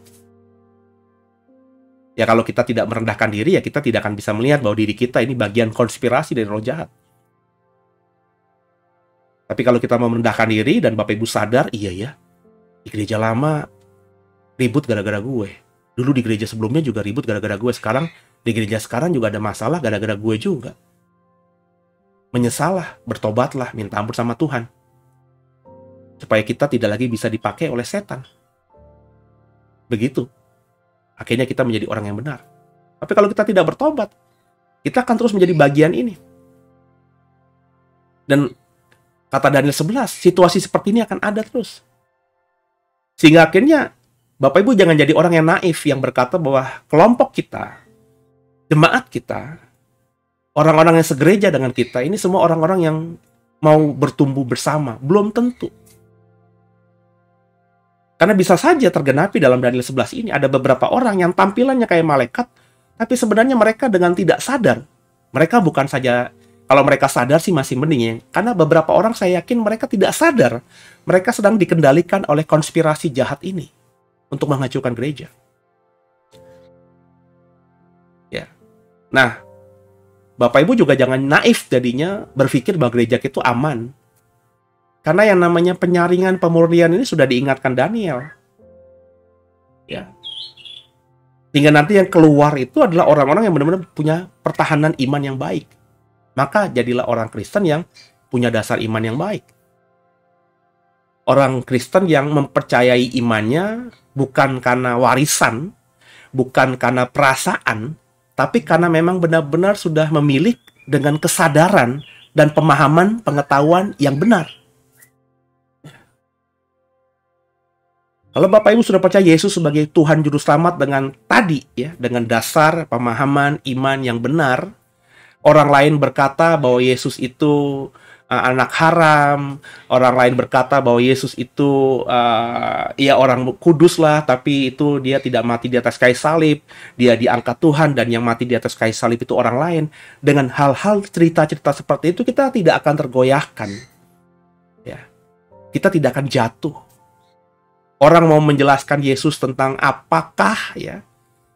Ya kalau kita tidak merendahkan diri, ya kita tidak akan bisa melihat bahwa diri kita ini bagian konspirasi dari roh jahat. Tapi kalau kita mau merendahkan diri dan Bapak Ibu sadar, iya ya, di gereja lama ribut gara-gara gue. Dulu di gereja sebelumnya juga ribut gara-gara gue. Sekarang di gereja sekarang juga ada masalah gara-gara gue juga. Menyesalah, bertobatlah, minta ampun sama Tuhan. Supaya kita tidak lagi bisa dipakai oleh setan. Begitu. Akhirnya kita menjadi orang yang benar. Tapi kalau kita tidak bertobat, kita akan terus menjadi bagian ini. Dan kata Daniel 11, situasi seperti ini akan ada terus. Sehingga akhirnya, Bapak Ibu jangan jadi orang yang naif yang berkata bahwa kelompok kita, jemaat kita, orang-orang yang segereja dengan kita, ini semua orang-orang yang mau bertumbuh bersama. Belum tentu. Karena bisa saja tergenapi dalam Daniel 11 ini ada beberapa orang yang tampilannya kayak malaikat, tapi sebenarnya mereka dengan tidak sadar. Mereka bukan saja, kalau mereka sadar sih masih mending ya. Karena beberapa orang saya yakin mereka tidak sadar. Mereka sedang dikendalikan oleh konspirasi jahat ini untuk menghancurkan gereja. Ya. Nah, Bapak Ibu juga jangan naif jadinya berpikir bahwa gereja itu aman. Karena yang namanya penyaringan pemurnian ini sudah diingatkan Daniel. Ya. Hingga nanti yang keluar itu adalah orang-orang yang benar-benar punya pertahanan iman yang baik. Maka jadilah orang Kristen yang punya dasar iman yang baik. Orang Kristen yang mempercayai imannya bukan karena warisan, bukan karena perasaan, tapi karena memang benar-benar sudah memilih dengan kesadaran dan pemahaman pengetahuan yang benar. Kalau Bapak Ibu sudah percaya Yesus sebagai Tuhan Juru Selamat dengan tadi ya, dengan dasar pemahaman iman yang benar, orang lain berkata bahwa Yesus itu anak haram, orang lain berkata bahwa Yesus itu ya orang kudus lah, tapi itu dia tidak mati di atas kayu salib, dia diangkat Tuhan dan yang mati di atas kayu salib itu orang lain. Dengan hal-hal cerita-cerita seperti itu kita tidak akan tergoyahkan. Ya. Kita tidak akan jatuh. Orang mau menjelaskan Yesus tentang apakah ya,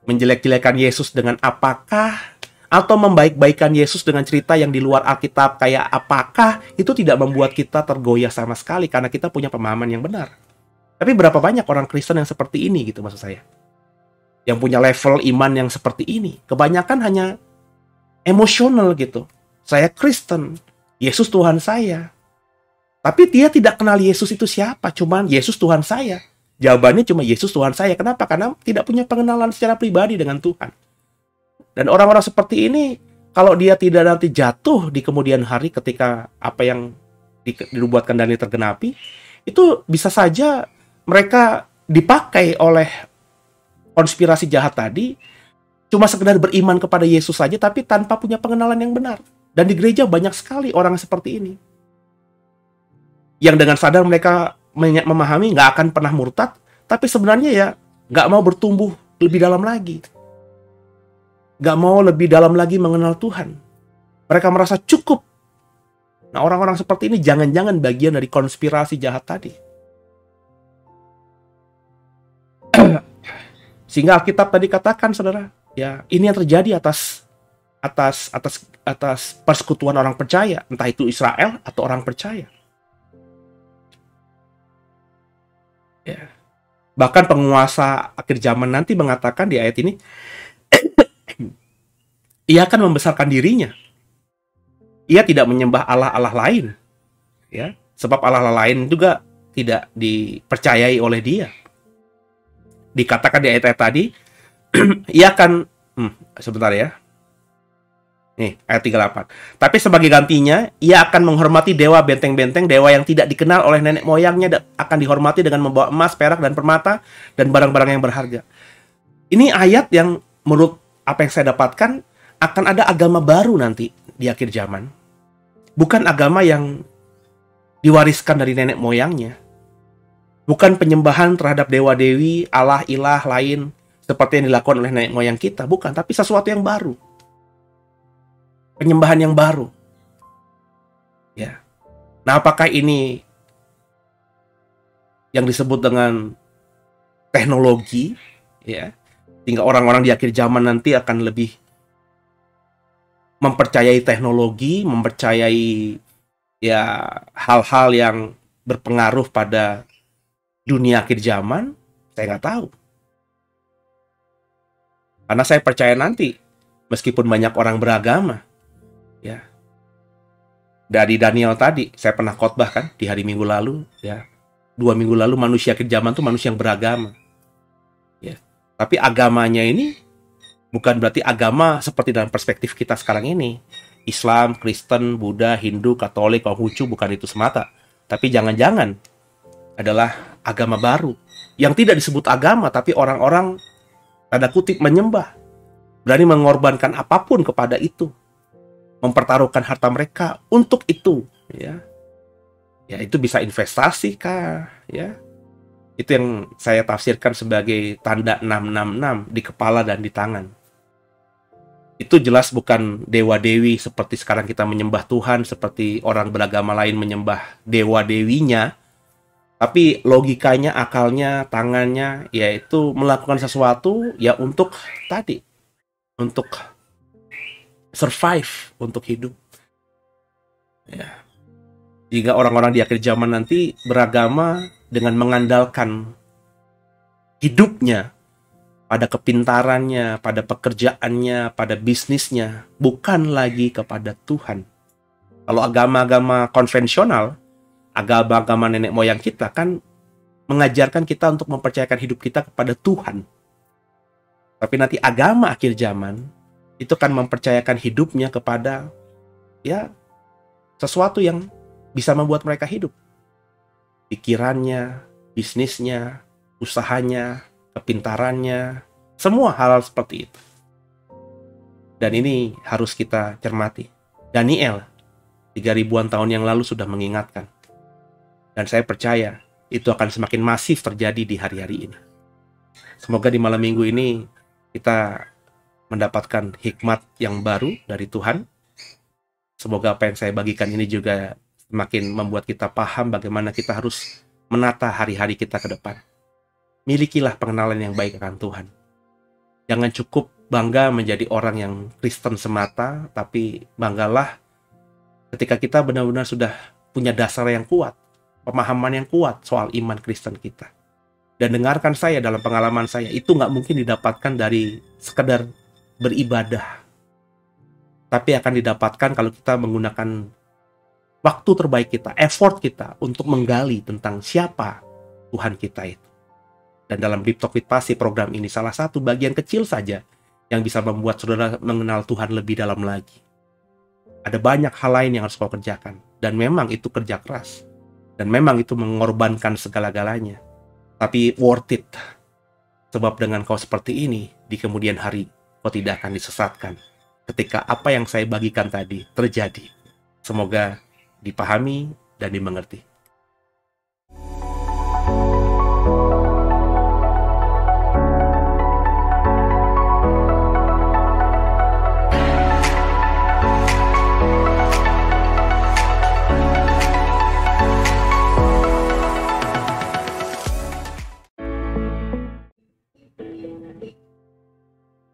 menjelek-jelekan Yesus dengan apakah, atau membaik-baikan Yesus dengan cerita yang di luar Alkitab kayak apakah, itu tidak membuat kita tergoyah sama sekali karena kita punya pemahaman yang benar. Tapi berapa banyak orang Kristen yang seperti ini gitu maksud saya, yang punya level iman yang seperti ini? Kebanyakan hanya emosional gitu. Saya Kristen, Yesus Tuhan saya. Tapi dia tidak kenal Yesus itu siapa, cuman Yesus Tuhan saya. Jawabannya cuma Yesus Tuhan saya. Kenapa? Karena tidak punya pengenalan secara pribadi dengan Tuhan. Dan orang-orang seperti ini, kalau dia tidak nanti jatuh di kemudian hari ketika apa yang dibuatkan Daniel tergenapi, itu bisa saja mereka dipakai oleh konspirasi jahat tadi, cuma sekedar beriman kepada Yesus saja, tapi tanpa punya pengenalan yang benar. Dan di gereja banyak sekali orang seperti ini. Yang dengan sadar mereka memahami nggak akan pernah murtad, tapi sebenarnya ya nggak mau bertumbuh lebih dalam lagi. Nggak mau lebih dalam lagi mengenal Tuhan. Mereka merasa cukup. Nah, orang-orang seperti ini jangan-jangan bagian dari konspirasi jahat tadi. Sehingga Alkitab tadi katakan, saudara, ya ini yang terjadi atas persekutuan orang percaya, entah itu Israel atau orang percaya. Ya. Bahkan penguasa akhir zaman nanti mengatakan di ayat ini, ia akan membesarkan dirinya. Ia tidak menyembah Allah-Allah lain. Ya, sebab Allah-Allah lain juga tidak dipercayai oleh dia. Dikatakan di ayat-ayat tadi, ia akan, sebentar ya. Nih, ayat 38. Tapi sebagai gantinya, ia akan menghormati dewa benteng-benteng, dewa yang tidak dikenal oleh nenek moyangnya, akan dihormati dengan membawa emas, perak, dan permata, dan barang-barang yang berharga. Ini ayat yang menurut apa yang saya dapatkan, akan ada agama baru nanti di akhir zaman. Bukan agama yang diwariskan dari nenek moyangnya. Bukan penyembahan terhadap dewa-dewi, Allah-ilah lain, seperti yang dilakukan oleh nenek moyang kita. Bukan, tapi sesuatu yang baru. Penyembahan yang baru. Ya. Nah, apakah ini yang disebut dengan teknologi, ya? Sehingga orang-orang di akhir zaman nanti akan lebih mempercayai teknologi, mempercayai ya hal-hal yang berpengaruh pada dunia akhir zaman? Saya nggak tahu. Karena saya percaya nanti, meskipun banyak orang beragama, ya, dari Daniel tadi, saya pernah khotbah kan di hari Minggu lalu, ya, 2 minggu lalu, manusia akhir zaman itu manusia yang beragama, ya. Tapi agamanya ini bukan berarti agama seperti dalam perspektif kita sekarang ini, Islam, Kristen, Buddha, Hindu, Katolik, Konghucu, bukan itu semata. Tapi jangan-jangan adalah agama baru yang tidak disebut agama, tapi orang-orang tanda kutip menyembah, berani mengorbankan apapun kepada itu, mempertaruhkan harta mereka untuk itu, ya. Ya, itu bisa investasi kah, ya. Itu yang saya tafsirkan sebagai tanda 666 di kepala dan di tangan. Itu jelas bukan dewa-dewi seperti sekarang kita menyembah Tuhan, seperti orang beragama lain menyembah dewa-dewinya. Tapi logikanya, akalnya, tangannya, yaitu melakukan sesuatu ya untuk tadi, untuk survive, untuk hidup. Ya. Jika orang-orang di akhir zaman nanti beragama dengan mengandalkan hidupnya pada kepintarannya, pada pekerjaannya, pada bisnisnya, bukan lagi kepada Tuhan. Kalau agama-agama konvensional, agama-agama nenek moyang kita kan mengajarkan kita untuk mempercayakan hidup kita kepada Tuhan. Tapi nanti agama akhir zaman itu akan mempercayakan hidupnya kepada ya sesuatu yang bisa membuat mereka hidup. Pikirannya, bisnisnya, usahanya, kepintarannya, semua hal-hal seperti itu. Dan ini harus kita cermati. Daniel 3.000-an tahun yang lalu sudah mengingatkan. Dan saya percaya itu akan semakin masif terjadi di hari-hari ini. Semoga di malam minggu ini kita mendapatkan hikmat yang baru dari Tuhan. Semoga apa yang saya bagikan ini juga semakin membuat kita paham bagaimana kita harus menata hari-hari kita ke depan. Milikilah pengenalan yang baik akan Tuhan. Jangan cukup bangga menjadi orang yang Kristen semata, tapi banggalah ketika kita benar-benar sudah punya dasar yang kuat, pemahaman yang kuat soal iman Kristen kita. Dan dengarkan saya dalam pengalaman saya, itu nggak mungkin didapatkan dari sekedar beribadah. Tapi akan didapatkan kalau kita menggunakan waktu terbaik kita, effort kita untuk menggali tentang siapa Tuhan kita itu. Dan dalam Deep Talk with Pasi program ini salah satu bagian kecil saja yang bisa membuat saudara mengenal Tuhan lebih dalam lagi. Ada banyak hal lain yang harus kau kerjakan. Dan memang itu kerja keras. Dan memang itu mengorbankan segala-galanya. Tapi worth it. Sebab dengan kau seperti ini, di kemudian hari, kau tidak akan disesatkan. Ketika apa yang saya bagikan tadi terjadi. Semoga dipahami dan dimengerti.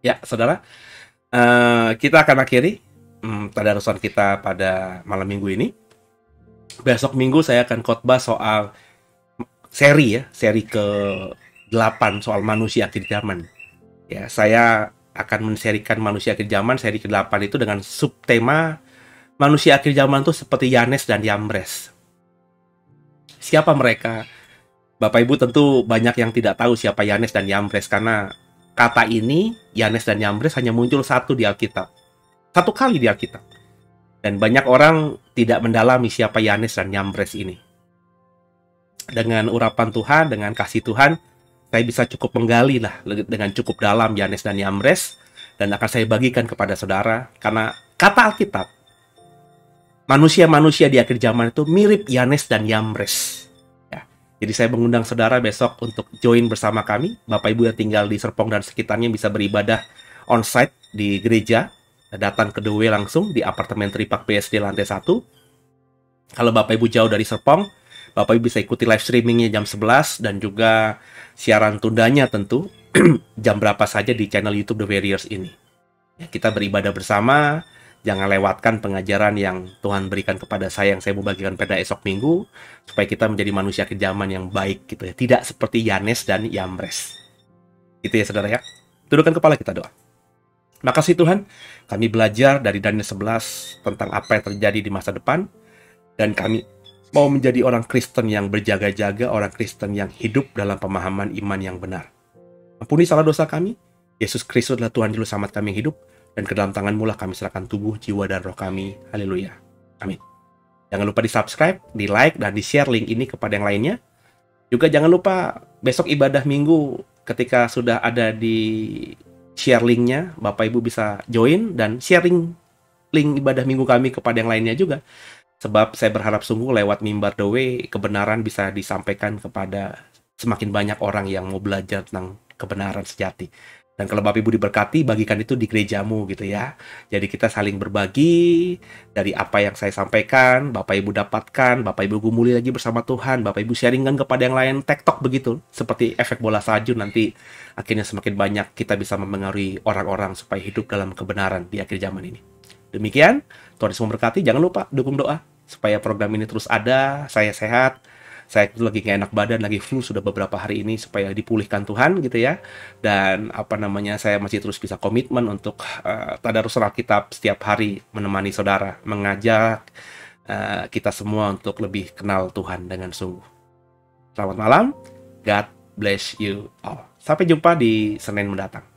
Ya, saudara, kita akan akhiri tadarusan kita pada malam minggu ini. Besok minggu saya akan khotbah soal seri ke-8 soal manusia akhir zaman. Ya, saya akan menserikan manusia akhir zaman, seri ke-8 itu dengan subtema manusia akhir zaman itu seperti Yanes dan Yambres. Siapa mereka? Bapak Ibu tentu banyak yang tidak tahu siapa Yanes dan Yambres karena kata ini, Yanes dan Yambres, hanya muncul satu di Alkitab. Satu kali di Alkitab. Dan banyak orang tidak mendalami siapa Yanes dan Yambres ini. Dengan urapan Tuhan, dengan kasih Tuhan, saya bisa cukup menggali lah dengan cukup dalam Yanes dan Yambres. Dan akan saya bagikan kepada saudara. Karena kata Alkitab, manusia-manusia di akhir zaman itu mirip Yanes dan Yambres. Jadi saya mengundang saudara besok untuk join bersama kami. Bapak Ibu yang tinggal di Serpong dan sekitarnya bisa beribadah on-site di gereja. Datang ke The Way langsung di apartemen Tripak PSD lantai 1. Kalau Bapak Ibu jauh dari Serpong, Bapak Ibu bisa ikuti live streamingnya jam 11 dan juga siaran tundanya tentu jam berapa saja di channel YouTube The Warriors ini. Ya, kita beribadah bersama. Jangan lewatkan pengajaran yang Tuhan berikan kepada saya yang saya mau bagikan pada esok minggu supaya kita menjadi manusia akhir zaman yang baik gitu ya. Tidak seperti Yanes dan Yambres. Gitu ya saudara ya. Tundukkan kepala kita doa. Makasih Tuhan, kami belajar dari Daniel 11 tentang apa yang terjadi di masa depan dan kami mau menjadi orang Kristen yang berjaga-jaga, orang Kristen yang hidup dalam pemahaman iman yang benar. Ampuni salah dosa kami. Yesus Kristus adalah Tuhan Juru Selamat kami yang hidup. Dan ke dalam tangan-Mu lah kami serahkan tubuh, jiwa, dan roh kami. Haleluya. Amin. Jangan lupa di-subscribe, di-like, dan di-share link ini kepada yang lainnya. Juga jangan lupa besok ibadah minggu ketika sudah ada di share linknya, Bapak Ibu bisa join dan sharing link ibadah minggu kami kepada yang lainnya juga. Sebab saya berharap sungguh lewat mimbar The Way, kebenaran bisa disampaikan kepada semakin banyak orang yang mau belajar tentang kebenaran sejati. Dan kalau Bapak Ibu diberkati, bagikan itu di gerejamu gitu ya. Jadi kita saling berbagi dari apa yang saya sampaikan, Bapak Ibu dapatkan, Bapak Ibu gumuli lagi bersama Tuhan, Bapak Ibu sharingkan kepada yang lain, TikTok begitu. Seperti efek bola salju nanti akhirnya semakin banyak kita bisa mempengaruhi orang-orang supaya hidup dalam kebenaran di akhir zaman ini. Demikian, Tuhan Yesus memberkati. Jangan lupa dukung doa supaya program ini terus ada, saya sehat. Saya itu lagi gak enak badan, lagi flu sudah beberapa hari ini supaya dipulihkan Tuhan gitu ya. Dan saya masih terus bisa komitmen untuk tadarus Alkitab setiap hari menemani saudara, mengajak kita semua untuk lebih kenal Tuhan dengan sungguh. Selamat malam, God bless you all. Sampai jumpa di Senin mendatang.